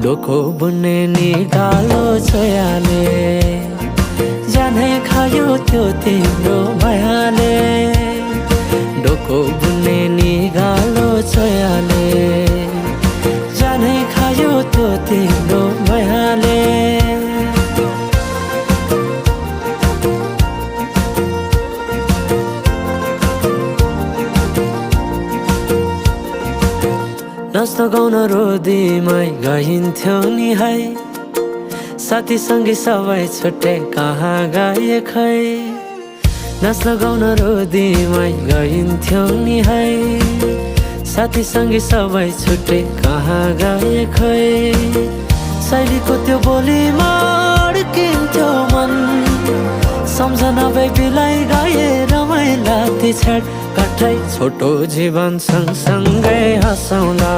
डोको बुन्ने निकालो छोयाले जाने खायो त्यो तिम्रो मायाले डोको बुन्ने निकालो छोयाले जाने खायो त्यो तिम्रो मायाले नाच्न गाउन रोदीमै गइन्थ्यो नि है साथी सँगै सबै छुट्टै कहाँ गए खै नाच्न गाउन रोदीमै गइन्थ्यो नि है साथी सँगै सबै छुट्टै कहाँ गए खै शैलीको त्यो बोलीमा अड्किन्थ्यो मन सम्झना बेबीलाई गाए रमाइला ती छेड कठै छोटो जीवन सँगसँगै हँसौँला।